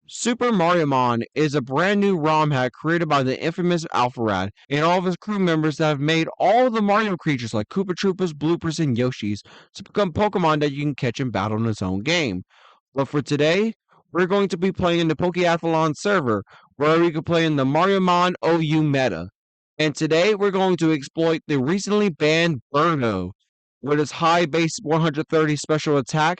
Super MarioMon is a brand new ROM hack created by the infamous Alpharad and all of his crew members that have made all of the Mario creatures like Koopa Troopas, Bloopers, and Yoshis to become Pokemon that you can catch and battle in his own game. But for today, we're going to be playing in the Pokeathlon server, where we can play in the MarioMon OU meta. And today, we're going to exploit the recently banned Birdo with its high base 130 special attack,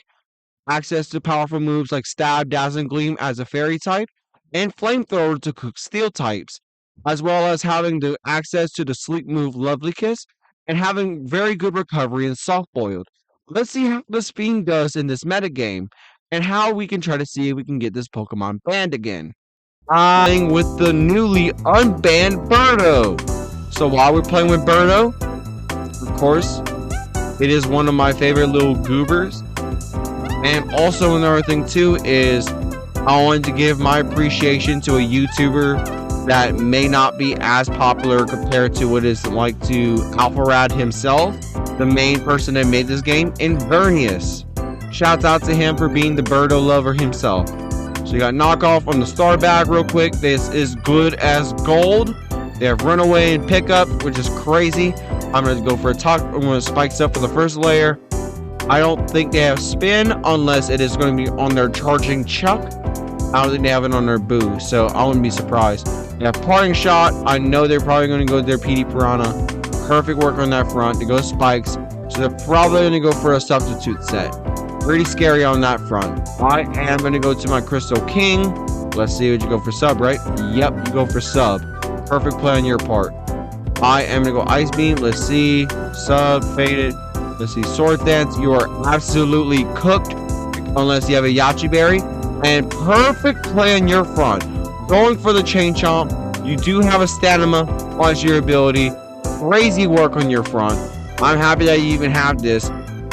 access to powerful moves like Stab, Dazzle, and Gleam as a fairy type, and Flamethrower to cook steel types, as well as having the access to the sleep move Lovely Kiss, and having very good recovery in Soft Boiled. Let's see how this fiend does in this metagame, and how we can try to see if we can get this Pokemon banned again. Playing with the newly unbanned Birdo. So while we're playing with Birdo, of course, it is one of my favorite little goobers. And also another thing too is I wanted to give my appreciation to a YouTuber that may not be as popular compared to what it's like to Alpharad himself, the main person that made this game, Inverness. Shouts out to him for being the Birdo lover himself. So you got knockoff on the star bag real quick. This is good as gold. They have runaway and pickup, which is crazy. I'm going to go for a talk. I'm going to spikes up for the first layer. I don't think they have spin unless it is going to be on their charging chuck. I don't think they have it on their boo, so I wouldn't be surprised. They have parting shot. I know they're probably going to go to their PD Piranha. Perfect work on that front. They go spikes, so they're probably going to go for a substitute set. Pretty scary on that front. I am going to go to my Crystal King. Let's see what you go for sub, right? Yep, you go for sub. Perfect play on your part. I am going to go Ice Beam. Let's see. Sub, faded. Let's see, Sword Dance, you are absolutely cooked unless you have a Yachi Berry. And perfect play on your front. Going for the Chain Chomp. You do have a stamina plus your ability. Crazy work on your front. I'm happy that you even have this.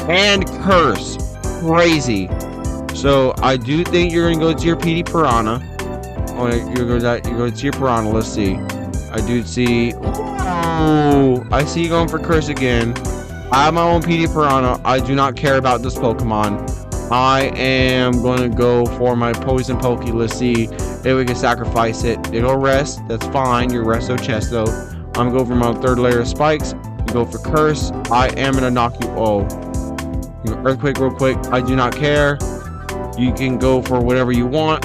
And Curse. Crazy. So I do think you're going to go to your PD Piranha. Oh, you go to your Piranha. Let's see. I do see. Oh, I see you going for Curse again. I have my own PD Piranha. I do not care about this Pokemon. I am going to go for my Poison Poke. Let's see if we can sacrifice it. They go rest. That's fine. Your Resto Chesto. I'm going to go for my third layer of spikes. You go for Curse. I am going to knock you. Oh. You go Earthquake real quick. I do not care. You can go for whatever you want.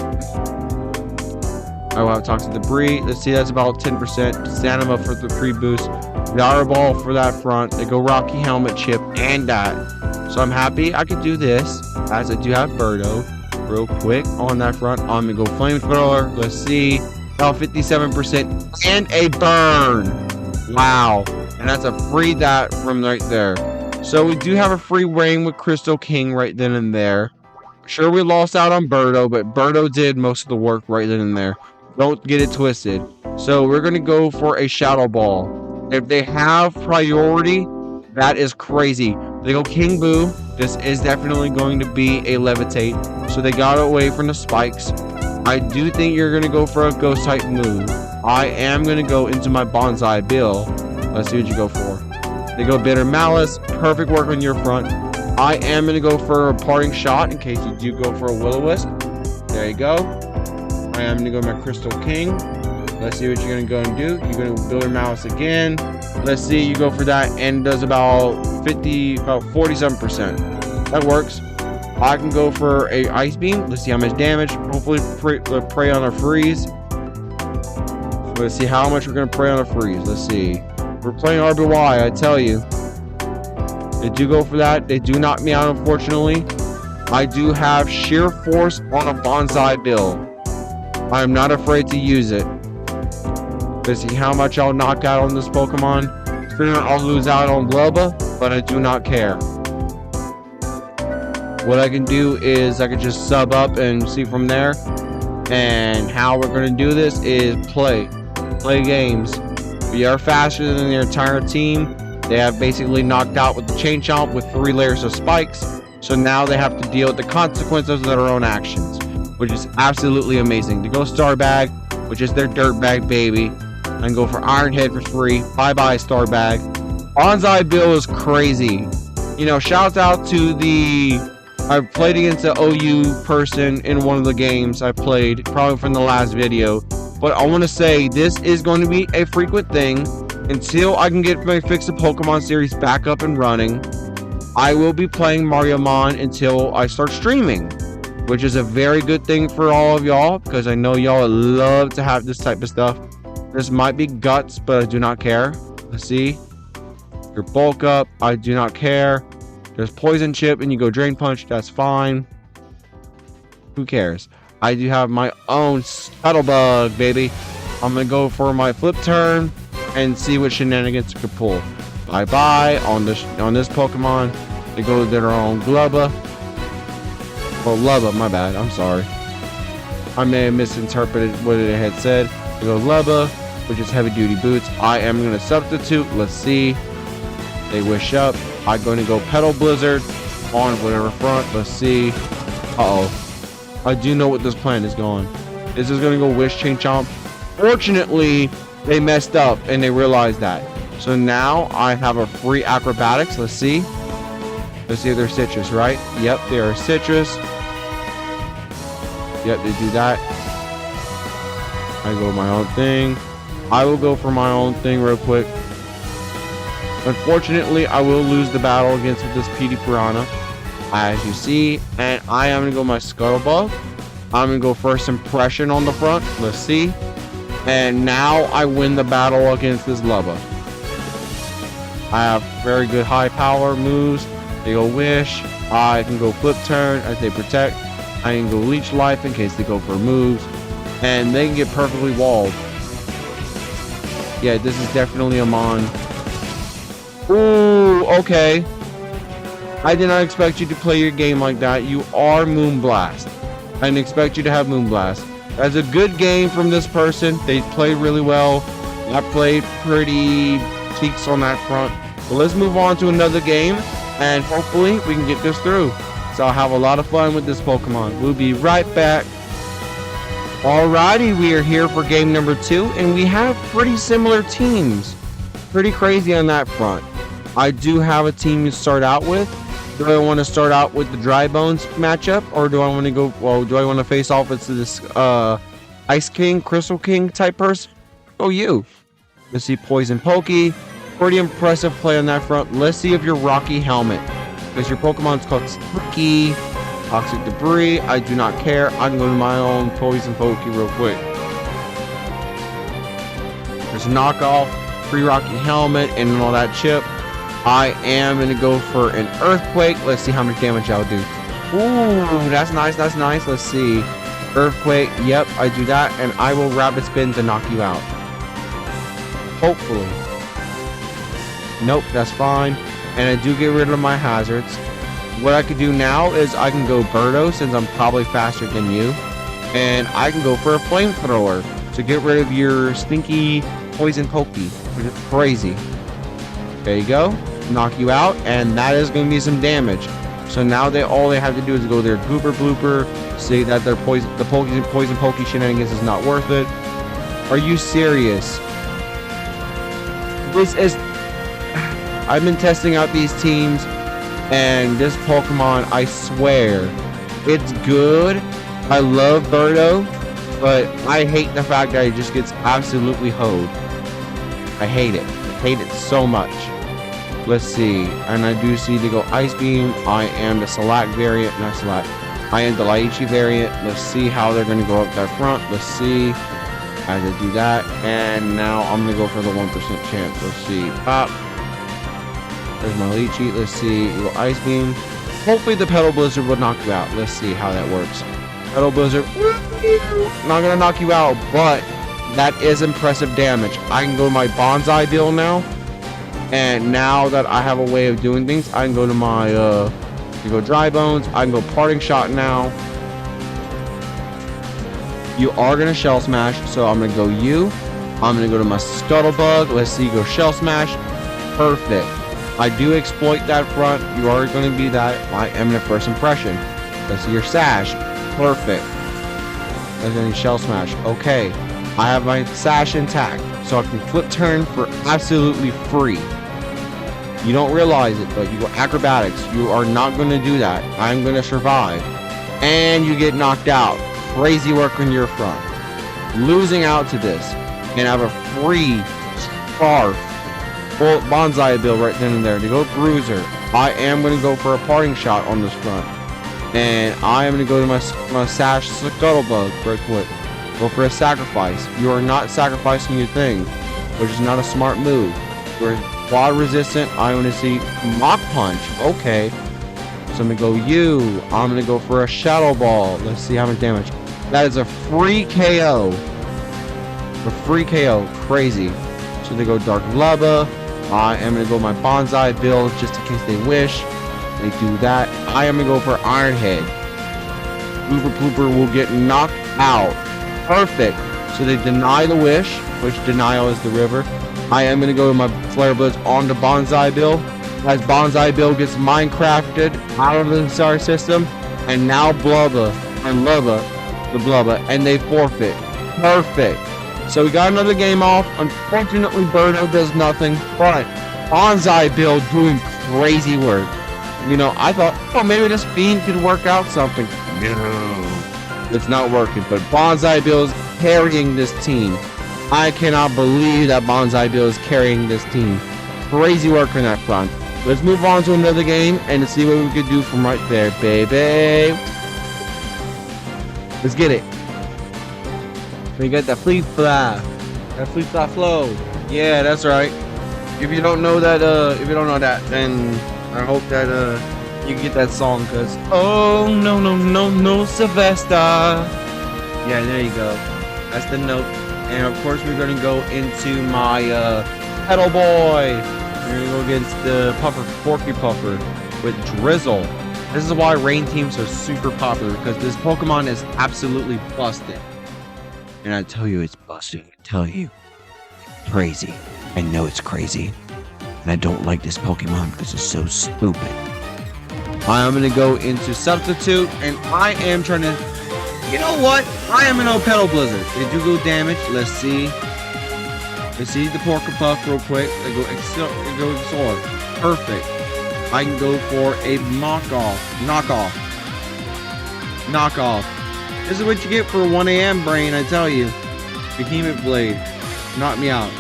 I will have Toxic Debris. Let's see. That's about 10%. Stamina for the free boost. Valor Ball for that front. They go Rocky Helmet, Chip, and that. So I'm happy I could do this, as I do have Birdo. Real quick on that front. I'm going to go Flamethrower. Let's see. About 57%. And a burn. Wow. And that's a free that from right there. So we do have a free rain with Crystal King right then and there. Sure, we lost out on Birdo, but Birdo did most of the work right then and there. Don't get it twisted. So we're going to go for a Shadow Ball. If they have priority, that is crazy. They go King Boo. This is definitely going to be a Levitate. So they got away from the spikes. I do think you're going to go for a Ghost type move. I am going to go into my Bonsai Bill. Let's see what you go for. They go Bitter Malice. Perfect work on your front. I am going to go for a Parting Shot in case you do go for a Will-O-Wisp. There you go. I am going to go my Crystal King. Let's see what you're going to go and do. You're going to build your mouse again. Let's see. You go for that and it does about 47%. That works. I can go for a Ice Beam. Let's see how much damage. Hopefully prey on a freeze. Let's see how much we're going to prey on a freeze. Let's see. We're playing RBY, I tell you. They do go for that. They do knock me out, unfortunately. I do have Sheer Force on a Bonsai Bill. I am not afraid to use it. Let's see how much I'll knock out on this Pokemon. I'll lose out on Globa, but I do not care. What I can do is I can just sub up and see from there. And how we're going to do this is play games. We are faster than their entire team. They have basically knocked out with the Chain Chomp with 3 layers of spikes. So now they have to deal with the consequences of their own actions, which is absolutely amazing. To go Star Bag, which is their Dirt Bag baby, and go for Iron Head for free. Bye-bye, Star Bag. Bonsai Bill is crazy. You know, shouts out to the I played against an OU person in one of the games I played, probably from the last video. But I want to say this is going to be a frequent thing. Until I can get my Fix the Pokemon series back up and running, I will be playing MarioMon until I start streaming, which is a very good thing for all of y'all, because I know y'all love to have this type of stuff. This might be guts, but I do not care. Let's see. Your bulk up, I do not care. There's poison chip and you go drain punch, that's fine. Who cares? I do have my own Scuttlebug, baby. I'm gonna go for my flip turn and see what shenanigans I could pull. Bye on this Pokemon. They go to their own Glubba. Oh, Lubba, my bad. I'm sorry. I may have misinterpreted what it had said. They go Lubba, which is heavy duty boots. I am gonna substitute. Let's see. They wish up. I'm going to go Petal Blizzard on whatever front. Let's see. Uh-oh. I do know what this plan is going. This is going to go Wish Chain Chomp. Fortunately, they messed up and they realized that. So now I have a free Acrobatics. Let's see. Let's see if they're Citrus, right? Yep, they are Citrus. Yep, they do that. I go my own thing. I will go for my own thing real quick. Unfortunately, I will lose the battle against this PD Piranha, as you see, and I am going to go my Scuttlebug. I'm going to go First Impression on the front. Let's see. And now I win the battle against this Lubba. I have very good high power moves. They go Wish. I can go Flip Turn as they protect. I can go Leech Life in case they go for moves. And they can get perfectly walled. Yeah, this is definitely a Mon. Ooh, okay. I did not expect you to play your game like that. You are Moonblast. I didn't expect you to have Moonblast. That's a good game from this person. They played really well. I played pretty cheeks on that front. But let's move on to another game, and hopefully we can get this through. So I'll have a lot of fun with this Pokemon. We'll be right back. Alrighty, we are here for game number 2, and we have pretty similar teams. Pretty crazy on that front. I do have a team to start out with. Do I want to start out with the Dry Bones matchup, or do I want to go, well, do I want to face off with this Ice King, Crystal King type person? Oh, you. Let's see, Poison Pokey. Pretty impressive play on that front. Let's see if your Rocky Helmet, because your Pokemon's called Sticky. Toxic Debris, I do not care. I'm going to my own Poison Pokey real quick. There's a knockoff, free Rocky Helmet, and all that chip. I am going to go for an Earthquake. Let's see how much damage I'll do. Ooh, that's nice, that's nice. Let's see. Earthquake, yep, I do that, and I will Rapid Spin to knock you out. Hopefully. Nope, that's fine. And I do get rid of my hazards. What I could do now is I can go Birdo, since I'm probably faster than you. And I can go for a Flamethrower to get rid of your stinky Poison Pokey, which is crazy. There you go. Knock you out, and that is going to be some damage. So now all they have to do is go their Gooper Blooper, see that their Poison Pokey shenanigans is not worth it. Are you serious? This is... I've been testing out these teams, and this Pokemon, I swear, it's good. I love Birdo, but I hate the fact that it just gets absolutely hoed. I hate it. I hate it so much. Let's see. And I do see to go Ice Beam. I am the Salac variant. Not Salac. I am the Laichi variant. Let's see how they're going to go up that front. Let's see. I can do that. And now I'm going to go for the 1% chance. Let's see. Pop. There's my Leechy. Let's see. Little Ice Beam. Hopefully the Petal Blizzard will knock you out. Let's see how that works. Petal Blizzard. Not going to knock you out, but that is impressive damage. I can go to my Bonsai deal now. And now that I have a way of doing things, I can go to my, go Dry Bones. I can go Parting Shot now. You are going to Shell Smash, so I'm going to go you. I'm going to go to my Scuttlebug. Let's see, go Shell Smash. Perfect. I do exploit that front. You are going to be that. I am the First Impression. Let's see your Sash. Perfect. Let's see Shell Smash. Okay. I have my Sash intact, so I can Flip Turn for absolutely free. You don't realize it, but you go acrobatics. You are not going to do that. I'm going to survive. And you get knocked out. Crazy work on your front. Losing out to this. And have a free scarf. Full bonsai bill right then and there. To go bruiser. I am going to go for a parting shot on this front. And I am going to go to my sash scuttlebug right quick. Go for a sacrifice. You are not sacrificing your thing, which is not a smart move. We're quad resistant. I'm going to see Mach Punch. Okay. So I'm going to go you. I'm going to go for a Shadow Ball. Let's see how much damage. That is a free KO. A free KO. Crazy. So they go Dark Lava. I am going to go my Bonsai build just in case they wish. They do that. I am going to go for Iron Head. Blooper Blooper will get knocked out. Perfect. So they deny the wish, which denial is the river. I am going to go to my Flare Blitz on the Bonsai Bill. As Bonsai Bill gets Minecrafted out of the star system. And now Blubba and Lava, the Blubba, and they forfeit. Perfect. So we got another game off. Unfortunately, Birdo does nothing. But Bonsai Bill doing crazy work. You know, I thought, oh, maybe this fiend could work out something. No. It's not working. But Bonsai Bill is carrying this team. I cannot believe that Bonsai Bill is carrying this team. Crazy work on that front. Let's move on to another game and see what we can do from right there, baby. Let's get it. We got that Fleet Fly. That Fleet Fly flow. Yeah, that's right. If you don't know that, then I hope that you can get that song, cause oh no Sylvester. Yeah, there you go. That's the note. And of course we're gonna go into my Pedal Boy. We're gonna go against the Porky Puffer with Drizzle. This is why rain teams are super popular, because this Pokemon is absolutely busted. And I tell you it's busted. I tell you, it's crazy. I know it's crazy. And I don't like this Pokemon because it's so stupid. I am gonna go into Substitute, and I am trying to. You know what? I am an Pedal Blizzard. They do go damage. Let's see. Let's see the Porcupuff real quick. They go Exor. Perfect. I can go for a knockoff. This is what you get for 1 a.m. brain, I tell you. Behemoth Blade. Knocked me out.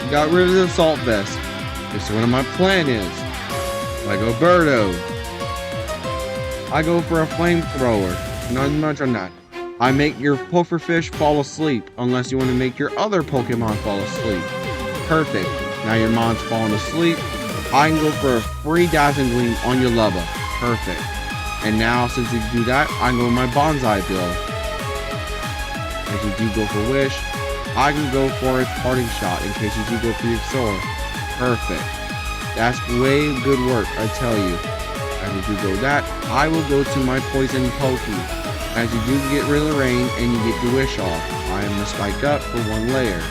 Got rid of the Assault Vest. Okay, so what my plan is. I go Birdo. I go for a Flamethrower. Not much on that. I make your Pufferfish fall asleep, unless you want to make your other Pokemon fall asleep. Perfect. Now your Mon's falling asleep. I can go for a free Dazzling Gleam on your Lubba. Perfect. And now, since you do that, I can go with my Bonsai build. If you do go for Wish, I can go for a Parting Shot in case you do go for your Exor. Perfect. That's way good work, I tell you. As you do go that, I will go to my Poison Pokey. As you do get rid of the rain and you get your wish off, I am going to spike up for 1 layer.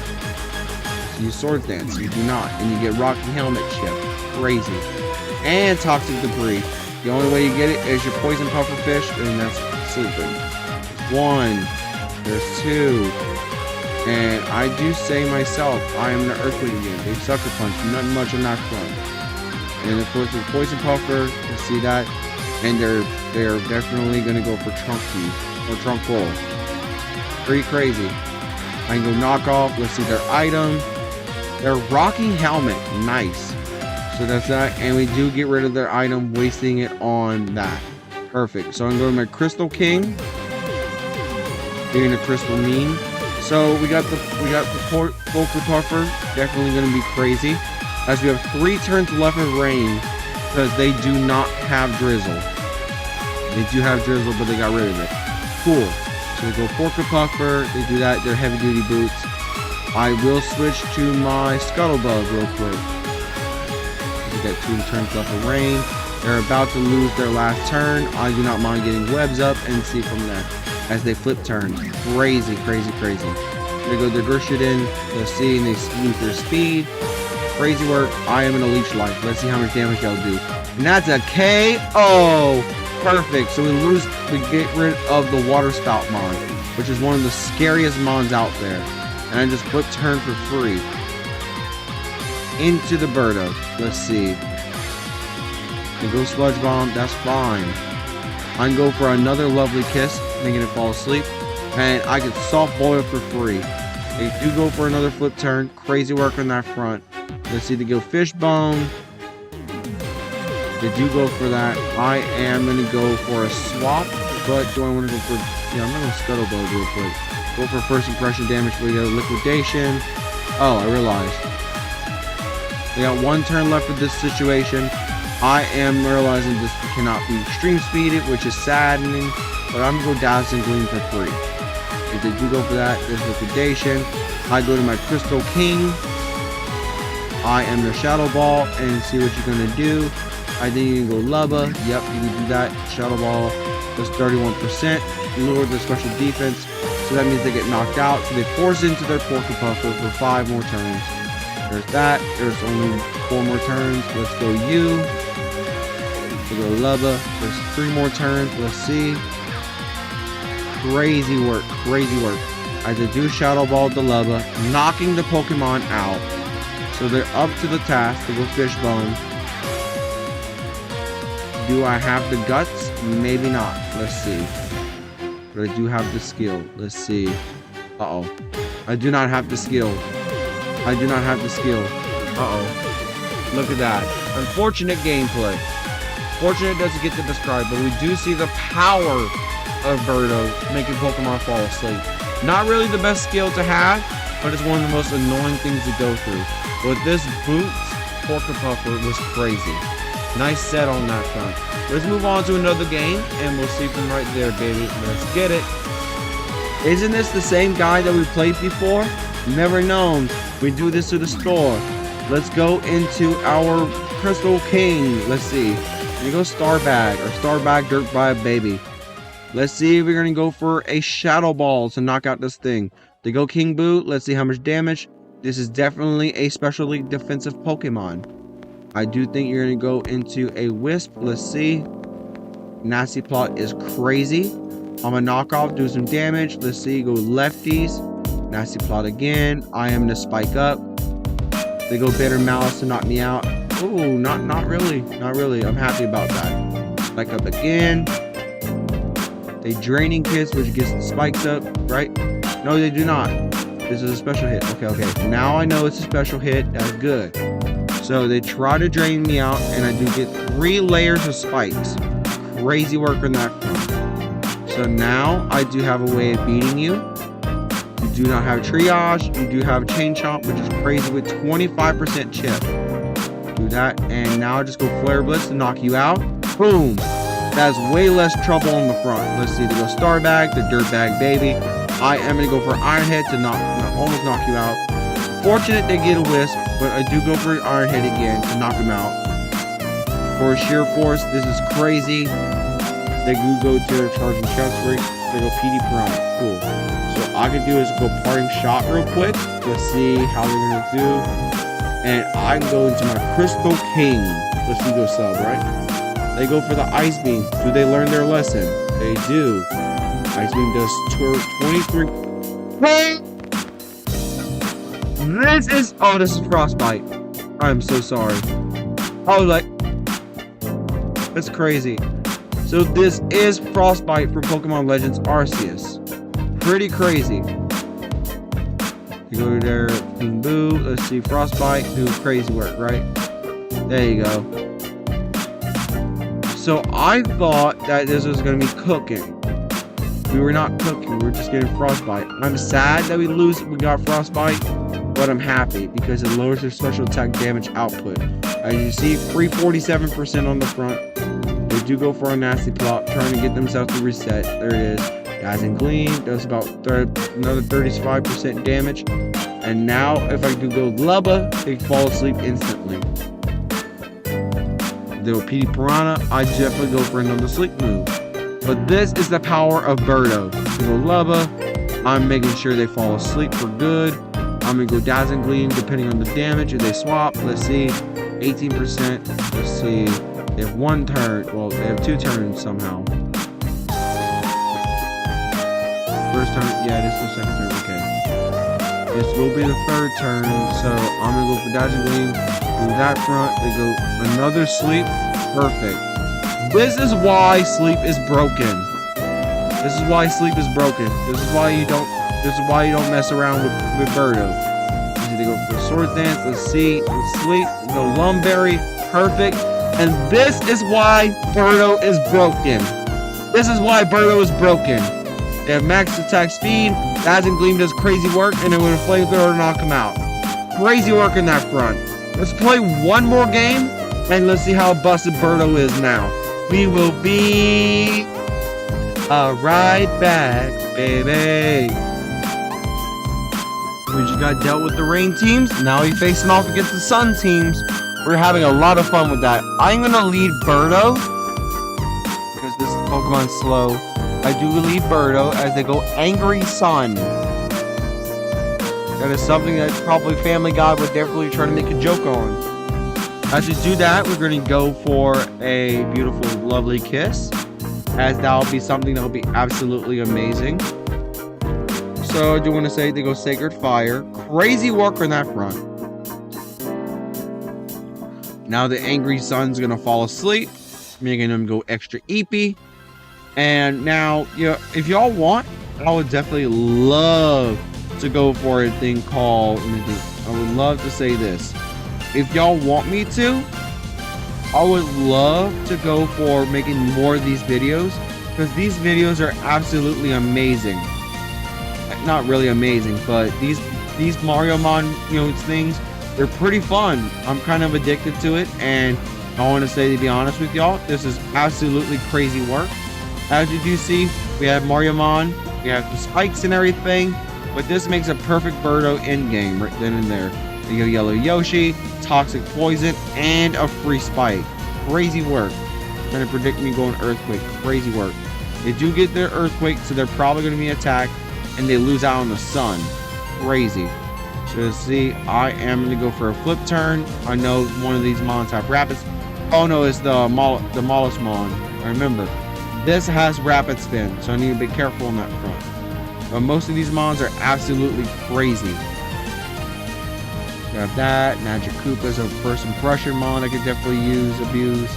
So you Sword Dance, you do not, and you get Rocky Helmet Chip. Crazy. And Toxic Debris. The only way you get it is your Poison Pufferfish, and that's sleeping. 1. There's 2. And I do say myself, I am an Earthquake again. They Sucker Punch, nothing much on that front. And of course with Poison Puffer, you see that. And they're definitely gonna go for Trunk Key or Trunk Roll. Pretty crazy. I can go Knockoff. Let's see their item. Their Rocky Helmet. Nice. So that's that. And we do get rid of their item, wasting it on that. Perfect. So I'm going to my Crystal King. Getting a Crystal Mean. So we got the Poker Puffer. Definitely gonna be crazy. As we have 3 turns left of rain. Because they do not have Drizzle. They do have Drizzle, but they got rid of it. Cool. So they go Porker Puffer. They do that. They're heavy duty boots. I will switch to my Scuttlebug real quick. We got 2 turns left of rain. They're about to lose their last turn. I do not mind getting webs up and see from there. As they flip turn. Crazy. They go to Gershudin. Let's see, and they lose their speed. Crazy work. I am in a Leech Life. Let's see how much damage they'll do. And that's a KO. Perfect. So we get rid of the Water Spout Mon, which is one of the scariest Mons out there. And I just flip turn for free. Into the Birdo. Let's see. They go Sludge Bomb. That's fine. I can go for another Lovely Kiss, making it fall asleep. And I can Soft Boil for free. They do go for another flip turn. Crazy work on that front. Let's see, they go Fishbone. They do go for that. I am going to go for a swap. But do I want to go for... Yeah, I'm going to Scuttle Bow real quick. Go for first impression damage. We got Liquidation. Oh, I realized. We got one turn left with this situation. I am realizing this cannot be extreme speeded, which is saddening. But I'm going to go Dazzling Gleam for free. If they do go for that, there's Liquidation. I go to my Crystal King. I am the Shadow Ball and see what you're going to do. I think you can go Lubba. Yep, you can do that. Shadow Ball does 31%. Lower their special defense. So that means they get knocked out. So they force into their Porcupuffer for 5 more turns. There's that. There's only 4 more turns. Let's go U. Let's go Lubba. There's 3 more turns. Let's see. Crazy work. Crazy work. I did do Shadow Ball the Lubba, knocking the Pokemon out. So they're up to the task to go Fishbone. Do I have the guts? Maybe not. Let's see. But I do have the skill. Let's see. Uh-oh. I do not have the skill. I do not have the skill. Uh-oh. Look at that. Unfortunate gameplay. Fortunate doesn't get to describe, but we do see the power of Birdo making Pokemon fall asleep. Not really the best skill to have, but it's one of the most annoying things to go through. With this Boots Porcupuffer was crazy. Nice set on that front. Let's move on to another game, and we'll see from right there, baby. Let's get it. Isn't this the same guy that we played before? Never known. We do this to the store. Let's go into our Crystal King. Let's see. We go Starbag, or Starbag Dirt Vibe, baby. Let's see if we're going to go for a Shadow Ball to knock out this thing. They go King Boo. Let's see how much damage. This is definitely a specially defensive Pokemon. I do think you're going to go into a Wisp. Let's see. Nasty Plot is crazy. I'm going to knock off, do some damage. Let's see. Go Lefties. Nasty Plot again. I am going to Spike Up. They go Bitter Malice to knock me out. Ooh, not really. Not really. I'm happy about that. Spike Up again. They Draining Kiss, which gets the spikes up, right? No, they do not. This is a special hit. Okay. Now I know it's a special hit. That's good. So they try to drain me out, and I do get 3 layers of spikes. Crazy work on that front. So now I do have a way of beating you. You do not have Triage. You do have Chain Chomp, which is crazy with 25% chip. Do that, and now I just go Flare Blitz to knock you out. Boom. That's way less trouble on the front. Let's see. They go Starbag, the Dirtbag, baby. I am going to go for Iron Head to almost knock you out. Fortunate they get a Wisp, but I do go for Iron Head again to knock him out. For Sheer Force, this is crazy. They do go to their Charging Shots Break. They go PD Piranha. Cool. So all I can do is go Parting Shot real quick. Let's see how they're going to do. And I can go into my Crystal King. Let's see, go sub, right? They go for the Ice Beam. Do they learn their lesson? They do. Ice Beam does 23. This is Frostbite. I'm so sorry. I was like, that's crazy. So this is Frostbite for Pokemon Legends Arceus. Pretty crazy. You go there, King Boo. Let's see, Frostbite do crazy work, right? There you go. So I thought that this was going to be cooking. We were not cooking. We were just getting Frostbite. I'm sad that we got Frostbite, but I'm happy because it lowers their special attack damage output. As you see, free 47% on the front. They do go for a Nasty Plot, trying to get themselves to reset. There it is. Dazzling Gleam does about another 35% damage. And now, if I do go Lubba, they fall asleep instantly. They go PD Piranha, I definitely go for another sleep move. But this is the power of Birdo. They go Lubba, I'm making sure they fall asleep for good. I'm going to go Dazzling Gleam depending on the damage. If they swap, let's see, 18%. Let's see, they have 1 turn. Well, they have 2 turns somehow. First turn, yeah, this is the second turn, okay. This will be the 3rd turn, so I'm going to go for Dazzling Gleam. Do that front, they go another sleep. Perfect. This is why sleep is broken. This is why sleep is broken. This is why you don't mess around with Birdo. They go for sword dance. Let's see. Let's sleep. Let's go Lumberry. Perfect. And this is why Birdo is broken. This is why Birdo is broken. They have max attack speed. Dazzling Gleam does crazy work, and then with a flamethrower to knock him out. Crazy work in that front. Let's play one more game, and let's see how busted Birdo is now. We will be right back, baby. We just got dealt with the rain teams. Now we're facing off against the sun teams. We're having a lot of fun with that. I'm gonna lead Birdo because this Pokemon's slow. I do lead Birdo as they go Angry Sun. That is something that probably Family Guy would definitely try to make a joke on. As we do that, we're going to go for a beautiful, lovely kiss, as that'll be something that'll be absolutely amazing. So I do want to say they go Sacred Fire. Crazy work on that front. Now the Angry Sun's going to fall asleep, making him go extra eepy. And now, if y'all want, I would definitely love to go for a thing called, I would love to say this. If y'all want me to, I would love to go for making more of these videos, because these videos are absolutely amazing. Not really amazing, but these MarioMon, things, they're pretty fun. I'm kind of addicted to it, and I want to say, to be honest with y'all, this is absolutely crazy work. As you do see, we have MarioMon, we have the spikes and everything, but this makes a perfect Birdo end game right then and there. You go Yellow Yoshi, Toxic Poison, and a free spike. Crazy work. Trying to predict me going Earthquake. Crazy work. They do get their Earthquake, so they're probably going to be attacked, and they lose out on the Sun. Crazy. So see, I am going to go for a flip turn. I know one of these Mons have Rapids. Oh no, it's the Mollusk Mon. I remember. This has Rapid Spin, so I need to be careful on that front. But most of these Mons are absolutely crazy. Grab that. Magic Koopa's a first impression Mon I could definitely abuse.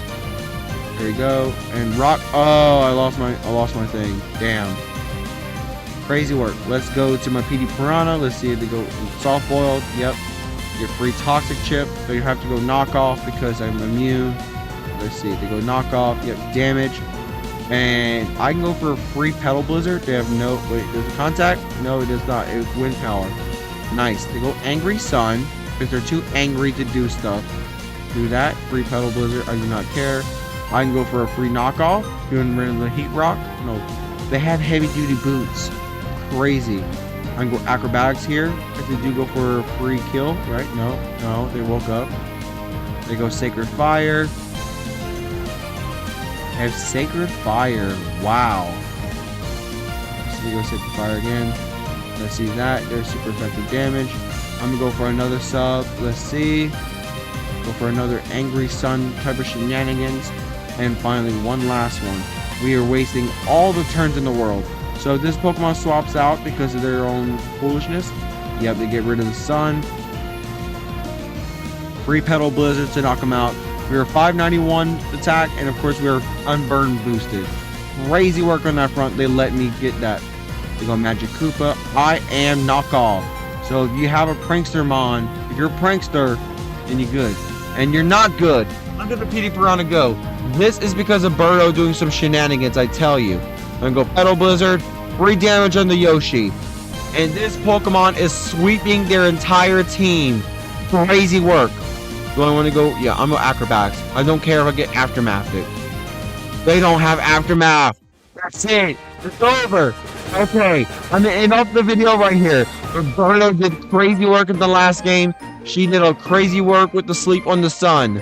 There you go. And Rock. Oh, I lost my thing. Damn. Crazy work. Let's go to my PD Piranha. Let's see if they go soft boiled. Yep. Get free Toxic Chip. So you have to go knockoff because I'm immune. Let's see. They go knockoff. Yep. Damage. And I can go for a free Petal Blizzard. They have no... Wait, there's a contact? No, it does not. It's Wind Power. Nice. They go Angry Sun because they're too angry to do stuff. Do that. Free Petal Blizzard. I do not care. I can go for a free knockoff. Doing rid of the Heat Rock. No. They have heavy duty boots. Crazy. I can go Acrobatics here. If they do go for a free kill. Right? No. They woke up. They go Sacred Fire. Have Sacred Fire. Wow. So we go Sacred Fire again. Let's see that. There's super effective damage. I'm gonna go for another sub. Let's see. Go for another Angry Sun type of shenanigans. And finally, one last one. We are wasting all the turns in the world. So this Pokemon swaps out because of their own foolishness. Yep, they get rid of the Sun. Free Petal Blizzard to knock them out. We were 591 attack, and of course we were unburned boosted. Crazy work on that front. They let me get that. They go Magic Koopa. I am knockoff. So if you have a Prankster Mon, if you're a Prankster, then you're good. And you're not good. Under the PD Piranha go. This is because of Birdo doing some shenanigans, I tell you. I'm gonna go Petal Blizzard. Free damage on the Yoshi. And this Pokemon is sweeping their entire team. Crazy work. Do I want to go? Yeah, I'm going to Acrobatics. I don't care if I get Aftermath it. They don't have Aftermath. That's it. It's over. Okay, I'm going to end off the video right here. Birdo did crazy work in the last game. She did a crazy work with the Sleep on the Sun.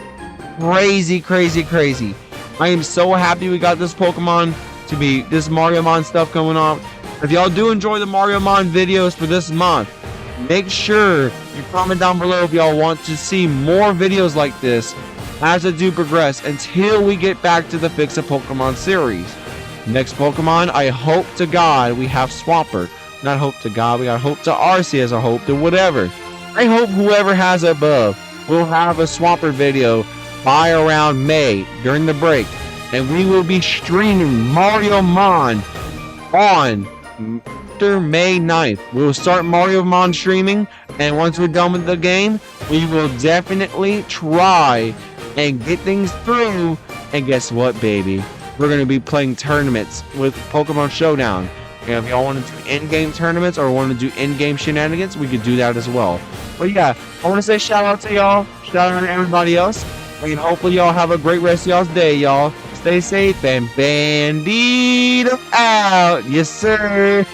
Crazy, crazy, crazy. I am so happy we got this Pokemon to be this MarioMon stuff going on. If y'all do enjoy the MarioMon videos for this month, make sure you comment down below if y'all want to see more videos like this as I do progress until we get back to the Fix a Pokemon series. Next Pokemon, I hope to God we have Swampert. Not hope to God, we got hope to RC as a hope to whatever. I hope whoever has it above will have a Swampert video by around May during the break, and we will be streaming MarioMon on after May 9th. We will start MarioMon streaming, and once we're done with the game, we will definitely try and get things through. And guess what, baby? We're going to be playing tournaments with Pokemon Showdown. And if y'all want to do in-game tournaments or want to do in-game shenanigans, we could do that as well. But yeah, I want to say shout out to y'all. Shout out to everybody else. And hopefully y'all have a great rest of y'all's day, y'all. Stay safe and Bandito out. Yes, sir.